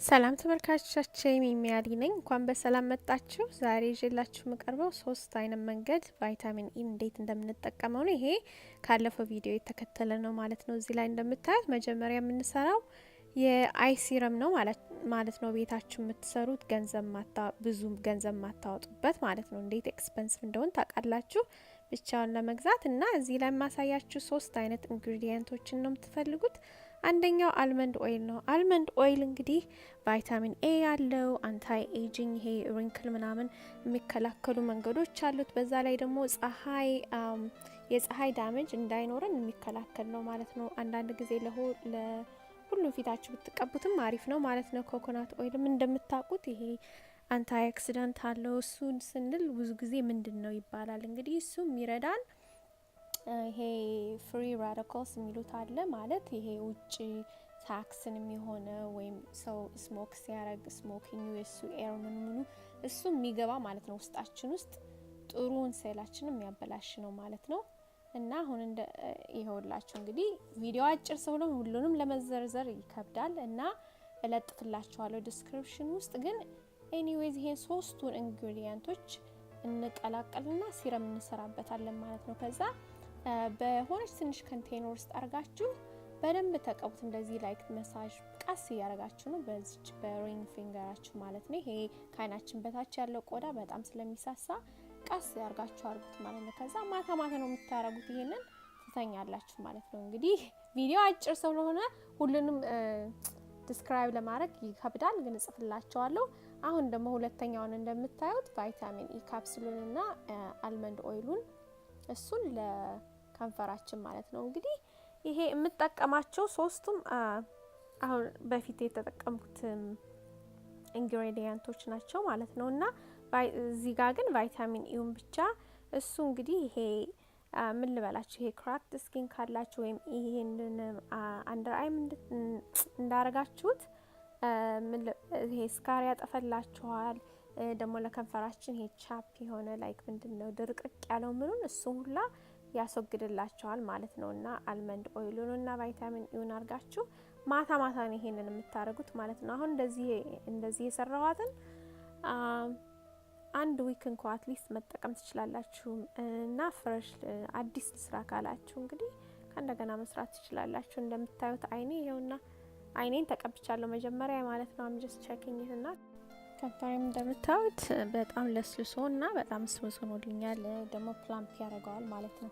ሰላም ተመልካቾቻችን የሚያሊ ነኝ። እንኳን በሰላም መጣችሁ። ዛሬ ይዤላችሁ የምቀርበው ሶስት አይነት መንገድ ቫይታሚን ኢ እንዴት እንደምንጠቀመው ነው። ይሄ ካለፈው ቪዲዮ የተከተለ ነው ማለት ነው። እዚህ ላይ እንደምታዩት መጀመሪያ የምንሰራው የአይ ሲረም ነው ማለት ነው። ቤታችሁ የምትሰሩት ብዙ ገንዘብ ማታወጡበት ማለት ነው። እንዴት ኤክስፔንሲቭ እንደሆነ ታውቃላችሁ ብቻውን ለመግዛት እና እዚህ ላይ ማሳያችሁ ሶስት አይነት ኢንግሪዲየንቶችን ነው የምትፈልጉት። አንደኛው አልመንድ ኦይል ነው። አልመንድ ኦይል እንግዲህ ቫይታሚን ኤ ያለው አንታይ ኤጂንግ ይሄ ሪንክል ምናምን የሚከላከሉ መንገዶች አሉት። በዛ ላይ ደግሞ የፀሐይ ዳሜጅ እንዳይኖረን የሚከላከል ነው ማለት ነው። አንዳንድ ጊዜ ለሁሉም ፊታችሁ ብትቀቡትም አሪፍ ነው ማለት ነው። ኮኮናት ኦይልም እንደምታውቁት ይሄ አንቲኦክሲዳንት አለው። እሱን ስንል ብዙ ጊዜ ምንድነው ይባላል እንግዲህ እሱ የሚረዳን ይሄ ፍሪ ራዲካልስ የሚሉት አለ ማለት ይሄ ውጪ ታክስን የሚሆነ ወይም ሰው ስሞክ ሲያረግ ስሞኪንግ የሱ ኤር ምኑ እሱ የሚገባ ማለት ነው ውስጣችን ውስጥ ጥሩን ሴላችንን የሚያበላሽ ነው ማለት ነው። እና አሁን ይሄውላችሁ እንግዲህ ቪዲዮ አጭር ስለሆነ ሁሉንም ለመዘርዘር ይከብዳል እና እለጥፍላችኋለሁ ዲስክሪፕሽን ውስጥ። ግን ኤኒዌይዝ ይሄን ሶስቱን ኢንግሪዲየንቶች እንቀላቀልና ሲረም እንሰራበታለን ማለት ነው። ከዛ በሆነች ትንሽ ኮንቴይነር ውስጥ አርጋችሁ በደንብ ተቀቡት። እንደዚህ ላይክ መሳጅ ቀስ ያረጋችሁ ነው በዚች በሪንግ ፊንገራችሁ ማለት ነው። ይሄ ካይናችን በታች ያለው ቆዳ በጣም ስለሚሳሳ ቀስ ያርጋችሁ አርጉት ማለት ነው። ከዛ ማታ ነው የምታረጉት። ይሄንን ትተኛላችሁ ማለት ነው። እንግዲህ ቪዲዮ አጭር ስለሆነ ሁሉንም ዲስክራይብ ለማድረግ ይከብዳል፣ ግን ጽፍላችኋለሁ። አሁን ደግሞ ሁለተኛውን እንደምታዩት ቫይታሚን ኢ ካፕሱሉን እና አልመንድ ኦይሉን እሱን ለከንፈራችን ማለት ነው። እንግዲህ ይሄ የምጠቀማቸው ሶስቱም አሁን በፊት የተጠቀምኩት ኢንግሪዲየንቶች ናቸው ማለት ነው። እና እዚህ ጋር ግን ቫይታሚን ኢውን ብቻ እሱ እንግዲህ ይሄ ምን ልበላችሁ ይሄ ክራክድ ስኪን ካላችሁ ወይም ይሄንን አንደር አይ እንዳረጋችሁት ይሄ ስካር ያጠፈላችኋል። ደግሞ ለከንፈራችን ይሄ ቻፕ የሆነ ላይክ ምንድነው ድርቅቅ ያለው ምኑን እሱ ሁላ ያስወግድላችኋል ማለት ነውና አልመንድ ኦይሉን እና ቫይታሚን ኢውን አርጋችሁ ማታ ነው ይሄንን የምታረጉት ማለት ነው። አሁን እንደዚህ የሰራዋትን አንድ ዊክ እንኳን አትሊስት መጠቀም ትችላላችሁ እና ፍሬሽ አዲስ ስራ ካላችሁ እንግዲህ ከእንደገና መስራት ትችላላችሁ። እንደምታዩት አይኔ ይሄውና አይኔን ተቀብቻለሁ መጀመሪያ ማለት ነው። አም ጀስት ቼኪንግ እና ከንፈሬም እንደምታዩት በጣም ለስልሶና በጣም ስሙዝ ሆኖልኛል። ደግሞ ፕላምፕ ያደርገዋል ማለት ነው።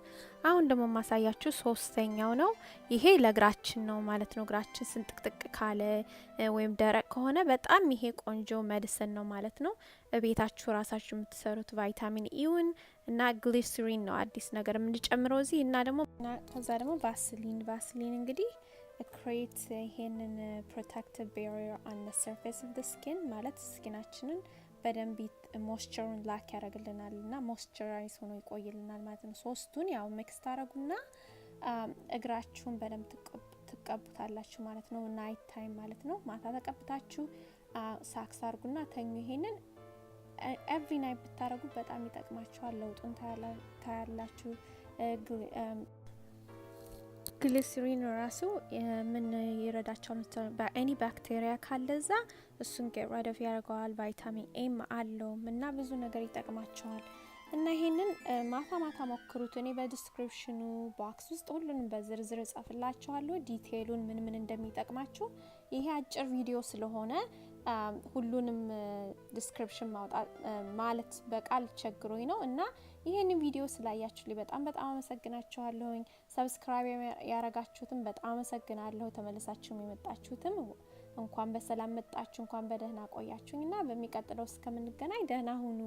አሁን ደግሞ ማሳያችሁ ሶስተኛው ነው። ይሄ ለእግራችን ነው ማለት ነው። እግራችን ስንጥቅጥቅ ካለ ወይም ደረቅ ከሆነ በጣም ይሄ ቆንጆ ሜዲሲን ነው ማለት ነው። ቤታችሁ ራሳችሁ የምትሰሩት ቫይታሚን ኢውን እና ግሊሰሪን ነው አዲስ ነገር የምንጨምረው እዚህ እና ደግሞ ከዛ ደግሞ ቫስሊን እንግዲህ create ይሄንን protective barrier on the surface of the skin ማለት ስኪናችንን በደንብ ሞይስቸሩን ላክ ያደርግልናልና ሞይስቸራይዝ ሆኖ ይቆይልናል ማለት ነው። ሶስቱን ያው ሚክስ ታረጉና እግራችሁን በደንብ ትቀቡታላችሁ ማለት ነው። ናይት ታይም ማለት ነው። ማታ ተቀብታችሁ ሳክስ አርጉና ተኙ። ይሄንን every night ብታረጉ በጣም ይጠቅማችኋል። ለውጡን ታያላችሁ። ግሊሰሪን ራሱ ምን ይረዳቸዋል በአኒ ባክቴሪያ ካለዛ እሱን ገራደፍ ያደርገዋል። ቫይታሚን ኤም አለው እና ብዙ ነገር ይጠቅማቸዋል። እና ይሄንን ማታ ሞክሩት። እኔ በዲስክሪፕሽኑ ቦክስ ውስጥ ሁሉንም በዝርዝር ጽፍላችኋለሁ ዲቴይሉን ምን እንደሚጠቅማችሁ። ይሄ አጭር ቪዲዮ ስለሆነ ሁሉንም ዲስክሪፕሽን ማውጣት ማለት በቃል ቸግሮኝ ነው እና ይሄንን ቪዲዮ ስላያችሁልኝ በጣም አመሰግናችኋለሁኝ። ሰብስክራይብ ያረጋችሁትም በጣም አመሰግናለሁ። ተመልሳችሁም የመጣችሁትም እንኳን በሰላም መጣችሁ፣ እንኳን በደህና ቆያችሁኝና በሚቀጥለው እስከምንገናኝ ደህና ሁኑ።